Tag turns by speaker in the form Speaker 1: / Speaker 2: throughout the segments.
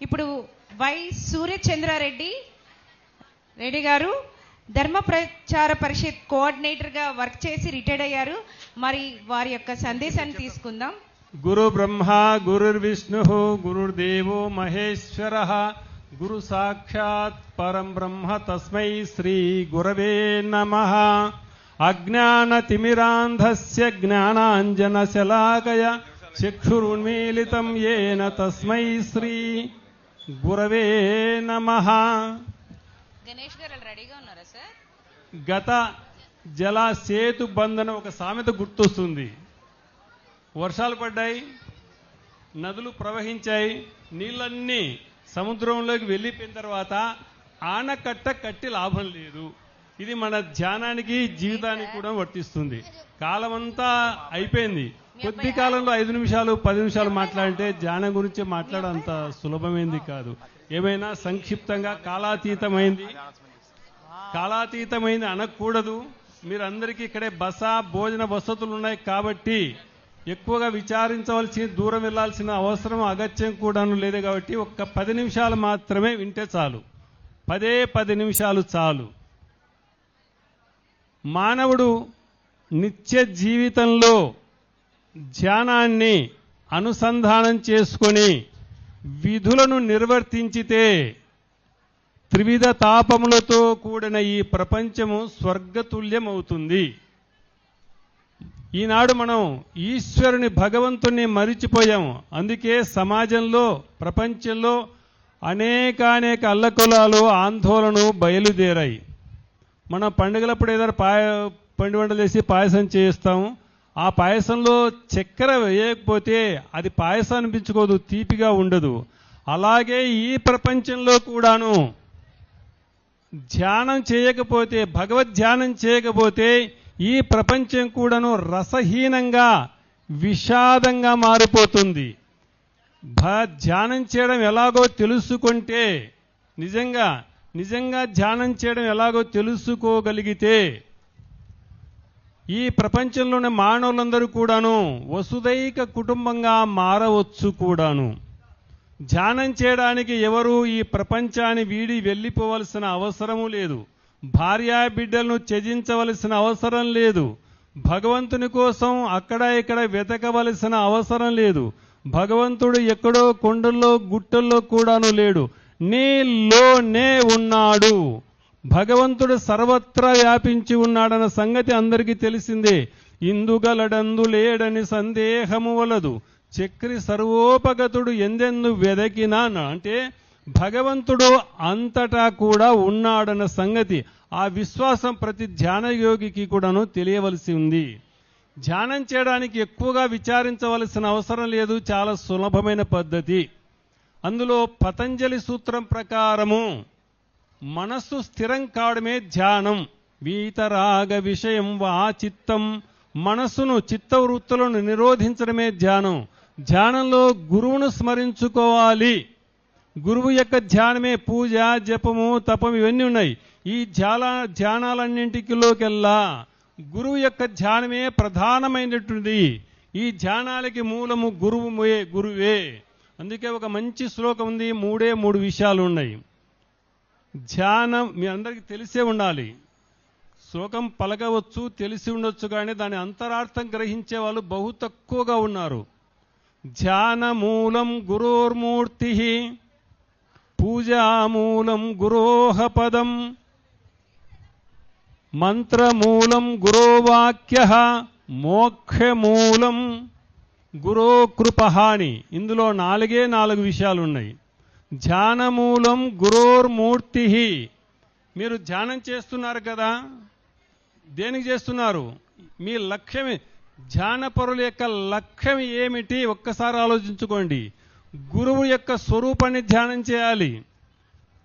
Speaker 1: ఇప్పుడు వై సూర్యచంద్రారెడ్డి రెడ్డి గారు ధర్మ ప్రచార పరిషత్ కోఆర్డినేటర్గా వర్క్ చేసి రిటైర్డ్ అయ్యారు. మరి వారి యొక్క సందేశాన్ని తీసుకుందాం.
Speaker 2: గురు బ్రహ్మ గురుర్విష్ణు గురుర్దేవో మహేశ్వర గురు సాక్షాత్ పరం బ్రహ్మ తస్మై శ్రీ గురవే నమః. అజ్ఞానతిమిరాంధస్య జ్ఞానాంజనశలాకయ చక్షురున్మీలితం యేన తస్మై శ్రీ గురవే నమః.
Speaker 1: గణేష్ గారు రెడీగా ఉన్నారా సార్?
Speaker 2: గత జల సేతు బంధన ఒక సామెత గుర్తొస్తుంది. వర్షాలు పడ్డాయి, నదులు ప్రవహించాయి, నీళ్ళన్నీ సముద్రంలోకి వెళ్ళిపోయిన తర్వాత ఆనకట్ట కట్టి లాభం లేదు. ఇది మన ధ్యానానికి జీవితానికి కూడా వర్తిస్తుంది. కాలమంతా అయిపోయింది. కొద్ది కాలంలో 5 నిమిషాలు 10 నిమిషాలు మాట్లాడితే ధ్యానం గురించి మాట్లాడంత సులభమైంది కాదు. ఏమైనా సంక్షిప్తంగా కాలాతీతమైంది అనకూడదు. మీరందరికీ ఇక్కడే భోజన వసతులు ఉన్నాయి కాబట్టి ఎక్కువగా విచారించవలసి దూరం వెళ్లాల్సిన అవసరం అగత్యం కూడాను లేదు. కాబట్టి ఒక్క 10 నిమిషాలు మాత్రమే వింటే చాలు. 10 నిమిషాలు చాలు. మానవుడు నిత్య జీవితంలో ధ్యానాన్ని అనుసంధానం చేసుకొని విధులను నిర్వర్తించితే త్రివిధ తాపములతో కూడిన ఈ ప్రపంచము స్వర్గతుల్యమవుతుంది. ఈనాడు మనం ఈశ్వరుని భగవంతుణ్ణి మరిచిపోయాము. అందుకే సమాజంలో ప్రపంచంలో అనేక అల్లకొలాలు ఆందోళనలు బయలుదేరాయి. మనం పండుగలప్పుడు ఏదైనా పిండి వంటలు వేసి పాయసం చేస్తాము. ఆ పాయసంలో చక్కెర వేయకపోతే అది పాయసం అనిపించుకోదు, తీపిగా ఉండదు. అలాగే ఈ ప్రపంచంలో కూడాను ధ్యానం చేయకపోతే, భగవద్ధ్యానం చేయకపోతే ఈ ప్రపంచం కూడాను రసహీనంగా విషాదంగా మారిపోతుంది. ధ్యానం చేయడం ఎలాగో తెలుసుకుంటే, నిజంగా ధ్యానం చేయడం ఎలాగో తెలుసుకోగలిగితే ఈ ప్రపంచంలోని మానవులందరూ కూడాను వసుదైక కుటుంబంగా మారవచ్చు కూడాను. ధ్యానం చేయడానికి ఎవరు ఈ ప్రపంచాన్ని వీడి వెళ్ళిపోవలసిన అవసరము లేదు. భార్యా బిడ్డలను త్యజించవలసిన అవసరం లేదు. భగవంతుని కోసం అక్కడ ఇక్కడ వెతకవలసిన అవసరం లేదు. భగవంతుడు ఎక్కడో కొండల్లో గుట్టల్లో కూడాను లేడు, నీలోనే ఉన్నాడు. భగవంతుడు సర్వత్రా వ్యాపించి ఉన్నాడన్న సంగతి అందరికీ తెలిసిందే. ఇందుగలడందు లేడని సందేహము వలదు, చక్రి సర్వోపగతుడు ఎందెందు వెదకినా. అంటే భగవంతుడు అంతటా కూడా ఉన్నాడన్న సంగతి, ఆ విశ్వాసం ప్రతి ధ్యాన యోగికి కూడాను తెలియవలసి ఉంది. ధ్యానం చేయడానికి ఎక్కువగా విచారించవలసిన అవసరం లేదు, చాలా సులభమైన పద్ధతి. అందులో పతంజలి సూత్రం ప్రకారము మనస్సు స్థిరం కావడమే ధ్యానం. వీతరాగ విషయం వా చిత్తం, మనస్సును చిత్తవృత్తులను నిరోధించడమే ధ్యానం. ధ్యానంలో గురువును స్మరించుకోవాలి. గురువు యొక్క ధ్యానమే పూజ, జపము, తపం ఇవన్నీ ఉన్నాయి. ఈ ధ్యానాలన్నింటిలోకెల్లా గురువు యొక్క ధ్యానమే ప్రధానమైనటువంటిది. ఈ ధ్యానాలకి మూలము గురువే. అందుకే ఒక మంచి శ్లోకం ఉంది, 3 విషయాలు ఉన్నాయి. ధ్యానం మీ అందరికీ తెలిసే ఉండాలి. శ్లోకం పలకవచ్చు, తెలిసి ఉండొచ్చు, కానీ దాని అంతరార్థం గ్రహించే వాళ్ళు బహు తక్కువగా ఉన్నారు. ధ్యానమూలం గురోర్మూర్తి, పూజామూలం గురోహ పదం, మంత్రమూలం గురోవాక్య, మోక్షమూలం గురో కృప అని. ఇందులో 4 విషయాలు ఉన్నాయి. ధ్యానమూలం గురోర్మూర్తి. మీరు ధ్యానం చేస్తున్నారు కదా, దేనికి చేస్తున్నారు? మీ లక్ష్యం, ధ్యానపరుల యొక్క లక్ష్యం ఏమిటి ఒక్కసారి ఆలోచించుకోండి. గురువు యొక్క స్వరూపాన్ని ధ్యానం చేయాలి.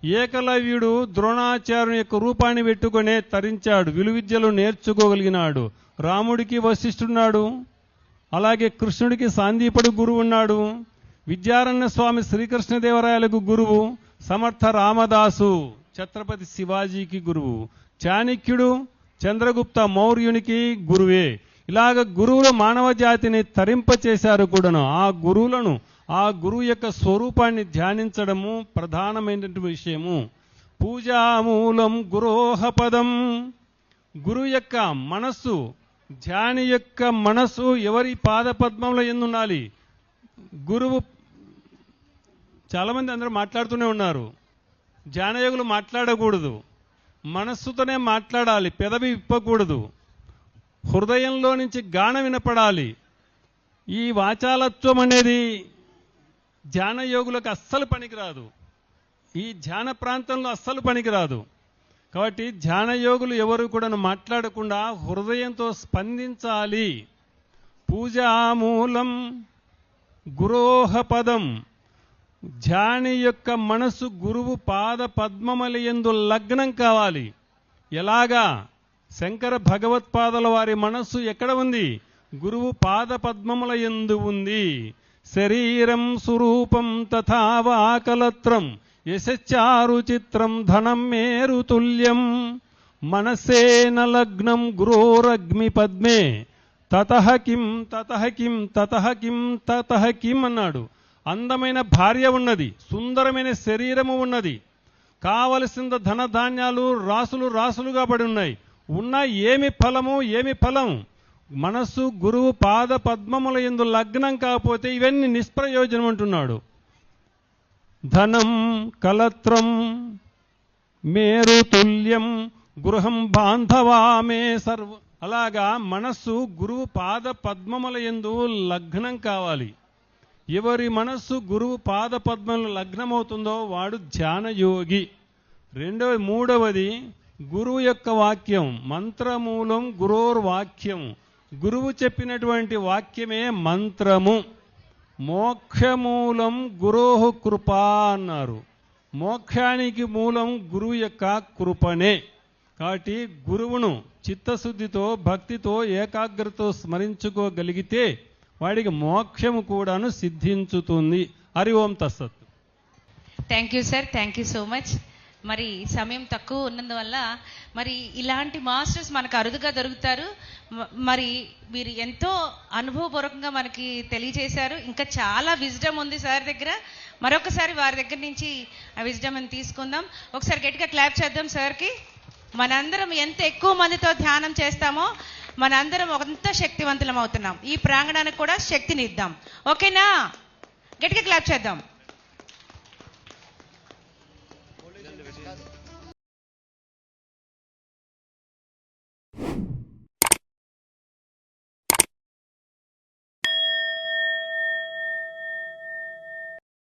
Speaker 2: ఏకలవ్యుడు ద్రోణాచార్యుని యొక్క రూపాన్ని పెట్టుకునే తరించాడు, విలువిద్యలు నేర్చుకోగలిగినాడు. రాముడికి వశిష్ఠుడున్నాడు, అలాగే కృష్ణుడికి సాందీపడు గురువు ఉన్నాడు. విద్యారణ్య స్వామి శ్రీకృష్ణదేవరాయలకు గురువు, సమర్థ రామదాసు ఛత్రపతి శివాజీకి గురువు, చాణక్యుడు చంద్రగుప్త మౌర్యునికి గురువే. ఇలాగ గురువులు మానవ జాతిని తరింపచేశారు కూడాను. ఆ గురువులను ఆ గురువు యొక్క స్వరూపాన్ని ధ్యానించడము ప్రధానమైనటువంటి విషయము. పూజామూలం గురోహపదం. గురువు యొక్క మనస్సు, ధ్యాని యొక్క మనస్సు ఎవరి పాదపద్మంలో ఎందుండాలి? గురువు. చాలామంది అందరూ మాట్లాడుతూనే ఉన్నారు. ధ్యానయోగులు మాట్లాడకూడదు, మనస్సుతోనే మాట్లాడాలి, పెదవి విప్పకూడదు, హృదయంలో నుంచి గానం వినపడాలి. ఈ వాచాలత్వం అనేది ధ్యానయోగులకు అస్సలు పనికిరాదు, ఈ ధ్యాన ప్రాంతంలో అస్సలు పనికిరాదు. కాబట్టి ధ్యానయోగులు ఎవరు కూడా మాట్లాడకుండా హృదయంతో స్పందించాలి. పూజామూలం గురోహపదం. ధ్యాని యొక్క మనసు గురువు పాద పద్మములయందు లగ్నం కావాలి. ఎలాగా? శంకర భగవత్పాదుల వారి మనస్సు ఎక్కడ ఉంది? గురువు పాద పద్మములయందు ఉంది. శరీరం స్వరూపం తథా వాకలత్రం యశచారు చిత్రం ధనం మేరుతుల్యం. మనసేన లగ్నం గురోరగ్మి పద్మే తతః కిం తతః కిం తతః కిం తతః కిం అన్నాడు. అందమైన భార్య ఉన్నది, సుందరమైన శరీరము ఉన్నది, కావలసిన ధనధాన్యాలు రాసులు రాసులుగా పడి ఉన్నాయి. ఉన్న ఏమి ఫలము? ఏమి ఫలం? మనస్సు గురువు పాద పద్మముల యందు లగ్నం కాకపోతే ఇవన్నీ నిష్ప్రయోజనం అంటున్నాడు. ధనం కలత్రం మేరుతుల్యం గృహం బాంధవా మే సర్వ. అలాగా మనస్సు గురువు పాద పద్మముల యందు లగ్నం కావాలి. ఎవరి మనస్సు గురువు పాద పద్మంలో లగ్నమవుతుందో వాడు ధ్యానయోగి. మూడవది గురువు యొక్క వాక్యం. మంత్రమూలం గురోర్వాక్యం. గురువు చెప్పినటువంటి వాక్యమే మంత్రము. మోక్షమూలం గురోహు కృప అన్నారు. మోక్షానికి మూలం గురువు యొక్క కృపనే. కాబట్టి గురువును చిత్తశుద్ధితో భక్తితో ఏకాగ్రతతో స్మరించుకోగలిగితే వాడికి మోక్షము కూడాను సిద్ధించుతుంది. హరి ఓం తత్సత్.
Speaker 1: Thank you sir, thank you so much. మరి సమయం తక్కువ ఉన్నందువల్ల మరి ఇలాంటి మాస్టర్స్ మనకు అరుదుగా దొరుకుతారు. మరి మీరు ఎంతో అనుభవపూర్వకంగా మనకి తెలియజేశారు. ఇంకా చాలా విజ్డమ్ ఉంది సార్ దగ్గర. మరొకసారి వారి దగ్గర నుంచి ఆ విజ్డమ్ అని తీసుకుందాం. ఒకసారి గట్టిగా క్లాప్ చేద్దాం సార్కి. మనందరం ఎంత ఎక్కువ మందితో ధ్యానం చేస్తామో మనందరం అంత శక్తివంతులం అవుతున్నాం. ఈ ప్రాంగణానికి కూడా శక్తిని ఇద్దాం. ఓకేనా? గట్టిగా క్లాప్ చేద్దాం.